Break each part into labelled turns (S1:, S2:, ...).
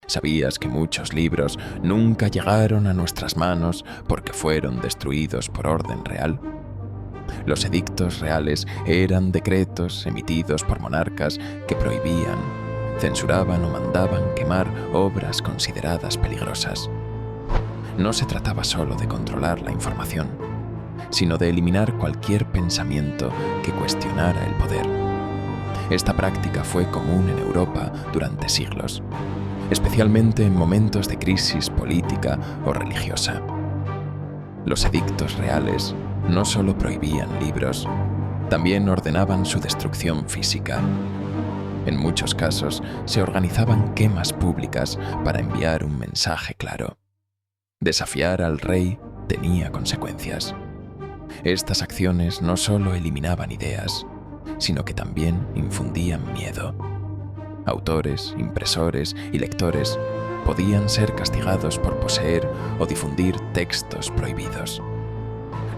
S1: ¿Sabías que muchos libros nunca llegaron a nuestras manos porque fueron destruidos por orden real? Los edictos reales eran decretos emitidos por monarcas que prohibían, censuraban o mandaban quemar obras consideradas peligrosas. No se trataba solo de controlar la información, sino de eliminar cualquier pensamiento que cuestionara el poder. Esta práctica fue común en Europa durante siglos, especialmente en momentos de crisis política o religiosa. Los edictos reales no solo prohibían libros, también ordenaban su destrucción física. En muchos casos se organizaban quemas públicas para enviar un mensaje claro. Desafiar al rey tenía consecuencias. Estas acciones no solo eliminaban ideas, sino que también infundían miedo. Autores, impresores y lectores podían ser castigados por poseer o difundir textos prohibidos.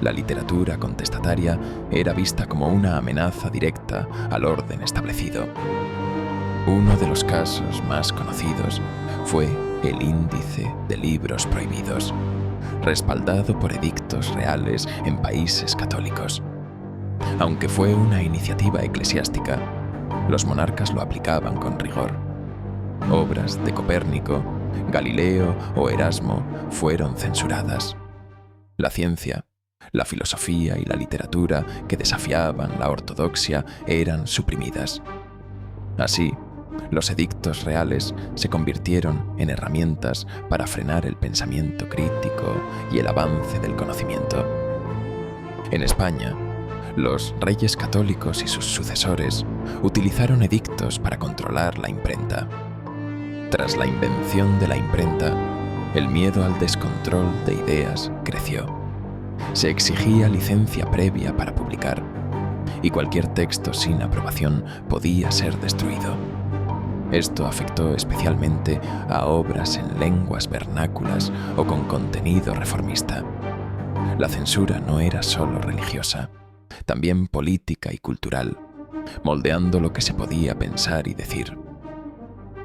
S1: La literatura contestataria era vista como una amenaza directa al orden establecido. Uno de los casos más conocidos fue el Índice de Libros Prohibidos, respaldado por edictos reales en países católicos. Aunque fue una iniciativa eclesiástica, los monarcas lo aplicaban con rigor. Obras de Copérnico, Galileo o Erasmo fueron censuradas. La ciencia, la filosofía y la literatura que desafiaban la ortodoxia eran suprimidas. Así, los edictos reales se convirtieron en herramientas para frenar el pensamiento crítico y el avance del conocimiento. En España, los reyes católicos y sus sucesores utilizaron edictos para controlar la imprenta. Tras la invención de la imprenta, el miedo al descontrol de ideas creció. Se exigía licencia previa para publicar, y cualquier texto sin aprobación podía ser destruido. Esto afectó especialmente a obras en lenguas vernáculas o con contenido reformista. La censura no era solo religiosa, también política y cultural, moldeando lo que se podía pensar y decir.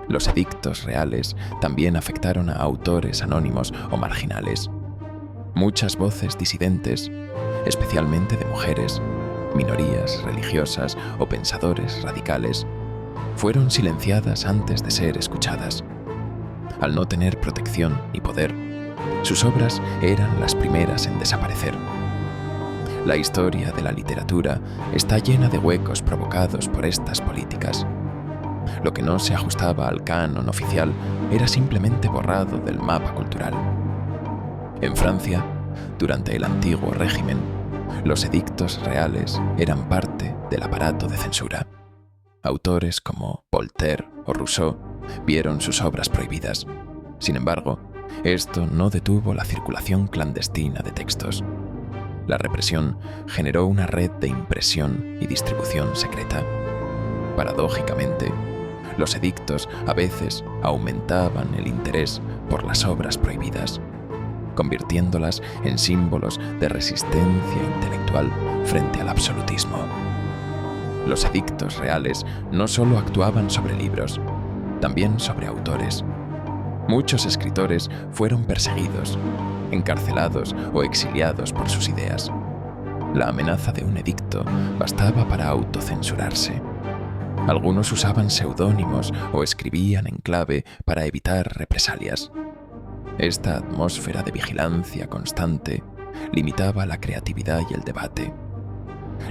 S1: Los edictos reales también afectaron a autores anónimos o marginales. Muchas voces disidentes, especialmente de mujeres, minorías religiosas o pensadores radicales, fueron silenciadas antes de ser escuchadas. Al no tener protección ni poder, sus obras eran las primeras en desaparecer. La historia de la literatura está llena de huecos provocados por estas políticas. Lo que no se ajustaba al canon oficial era simplemente borrado del mapa cultural. En Francia, durante el antiguo régimen, los edictos reales eran parte del aparato de censura. Autores como Voltaire o Rousseau vieron sus obras prohibidas. Sin embargo, esto no detuvo la circulación clandestina de textos. La represión generó una red de impresión y distribución secreta. Paradójicamente, los edictos a veces aumentaban el interés por las obras prohibidas, convirtiéndolas en símbolos de resistencia intelectual frente al absolutismo. Los edictos reales no solo actuaban sobre libros, también sobre autores. Muchos escritores fueron perseguidos, encarcelados o exiliados por sus ideas. La amenaza de un edicto bastaba para autocensurarse. Algunos usaban seudónimos o escribían en clave para evitar represalias. Esta atmósfera de vigilancia constante limitaba la creatividad y el debate.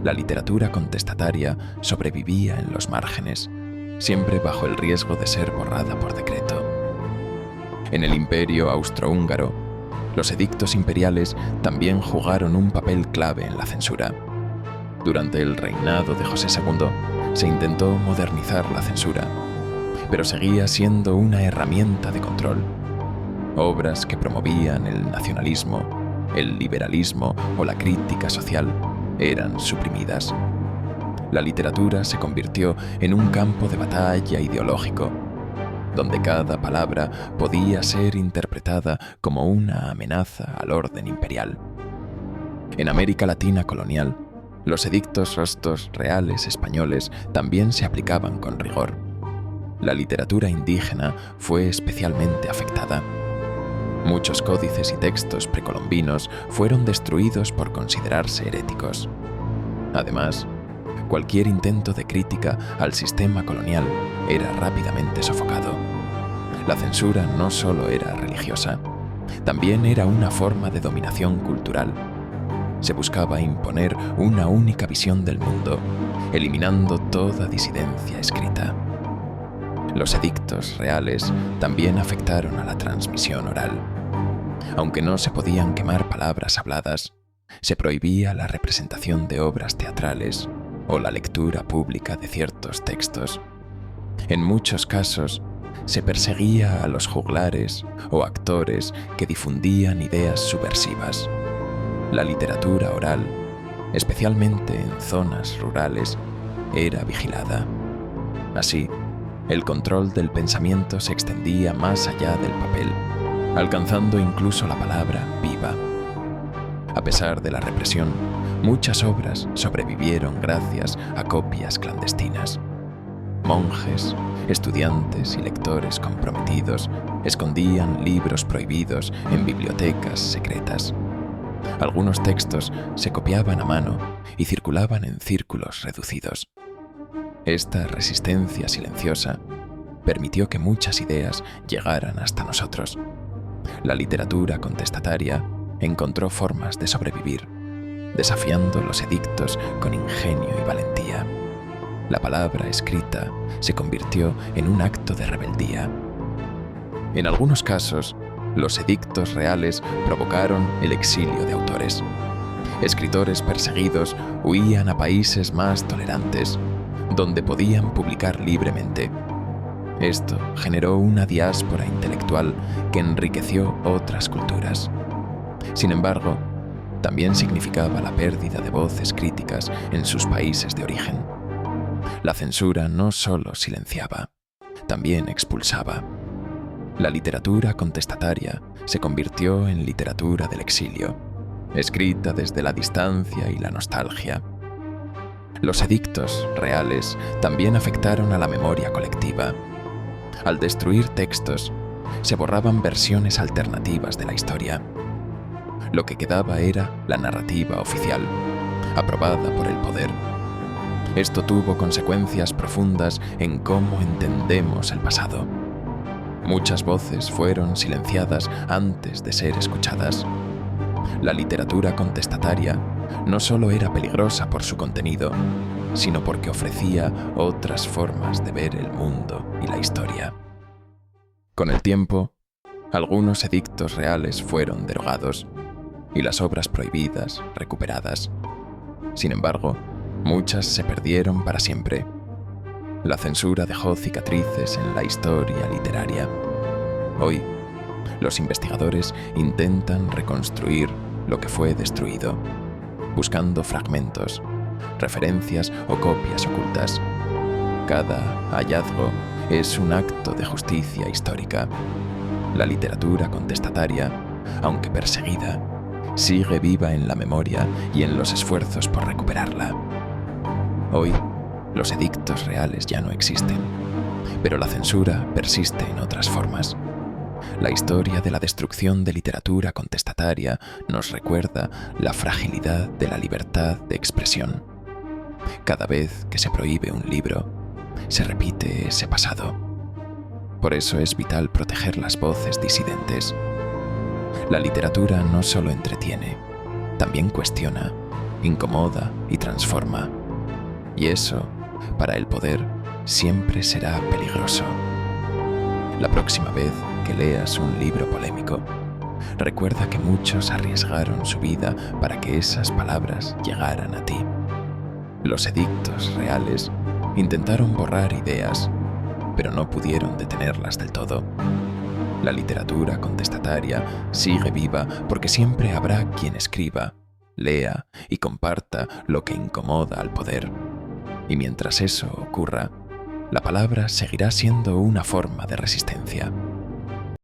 S1: La literatura contestataria sobrevivía en los márgenes, siempre bajo el riesgo de ser borrada por decreto. En el Imperio austrohúngaro, los edictos imperiales también jugaron un papel clave en la censura. Durante el reinado de José II, se intentó modernizar la censura, pero seguía siendo una herramienta de control. Obras que promovían el nacionalismo, el liberalismo o la crítica social eran suprimidas. La literatura se convirtió en un campo de batalla ideológico, donde cada palabra podía ser interpretada como una amenaza al orden imperial. En América Latina colonial, los edictos rostos reales españoles también se aplicaban con rigor. La literatura indígena fue especialmente afectada. Muchos códices y textos precolombinos fueron destruidos por considerarse heréticos. Además, cualquier intento de crítica al sistema colonial era rápidamente sofocado. La censura no solo era religiosa, también era una forma de dominación cultural. Se buscaba imponer una única visión del mundo, eliminando toda disidencia escrita. Los edictos reales también afectaron a la transmisión oral. Aunque no se podían quemar palabras habladas, se prohibía la representación de obras teatrales o la lectura pública de ciertos textos. En muchos casos, se perseguía a los juglares o actores que difundían ideas subversivas. La literatura oral, especialmente en zonas rurales, era vigilada. Así, el control del pensamiento se extendía más allá del papel, alcanzando incluso la palabra viva. A pesar de la represión, muchas obras sobrevivieron gracias a copias clandestinas. Monjes, estudiantes y lectores comprometidos escondían libros prohibidos en bibliotecas secretas. Algunos textos se copiaban a mano y circulaban en círculos reducidos. Esta resistencia silenciosa permitió que muchas ideas llegaran hasta nosotros. La literatura contestataria encontró formas de sobrevivir, desafiando los edictos con ingenio y valentía. La palabra escrita se convirtió en un acto de rebeldía. En algunos casos, los edictos reales provocaron el exilio de autores. Escritores perseguidos huían a países más tolerantes, donde podían publicar libremente. Esto generó una diáspora intelectual que enriqueció otras culturas. Sin embargo, también significaba la pérdida de voces críticas en sus países de origen. La censura no solo silenciaba, también expulsaba. La literatura contestataria se convirtió en literatura del exilio, escrita desde la distancia y la nostalgia. Los edictos reales también afectaron a la memoria colectiva. Al destruir textos, se borraban versiones alternativas de la historia. Lo que quedaba era la narrativa oficial, aprobada por el poder. Esto tuvo consecuencias profundas en cómo entendemos el pasado. Muchas voces fueron silenciadas antes de ser escuchadas. La literatura contestataria no solo era peligrosa por su contenido, sino porque ofrecía otras formas de ver el mundo y la historia. Con el tiempo, algunos edictos reales fueron derogados y las obras prohibidas recuperadas. Sin embargo, muchas se perdieron para siempre. La censura dejó cicatrices en la historia literaria. Hoy, los investigadores intentan reconstruir lo que fue destruido, buscando fragmentos, referencias o copias ocultas. Cada hallazgo es un acto de justicia histórica. La literatura contestataria, aunque perseguida, sigue viva en la memoria y en los esfuerzos por recuperarla. Hoy, los edictos reales ya no existen, pero la censura persiste en otras formas. La historia de la destrucción de literatura contestataria nos recuerda la fragilidad de la libertad de expresión. Cada vez que se prohíbe un libro, se repite ese pasado. Por eso es vital proteger las voces disidentes. La literatura no solo entretiene, también cuestiona, incomoda y transforma. Y eso, para el poder, siempre será peligroso. La próxima vez que leas un libro polémico, recuerda que muchos arriesgaron su vida para que esas palabras llegaran a ti. Los edictos reales intentaron borrar ideas, pero no pudieron detenerlas del todo. La literatura contestataria sigue viva porque siempre habrá quien escriba, lea y comparta lo que incomoda al poder. Y mientras eso ocurra, la palabra seguirá siendo una forma de resistencia.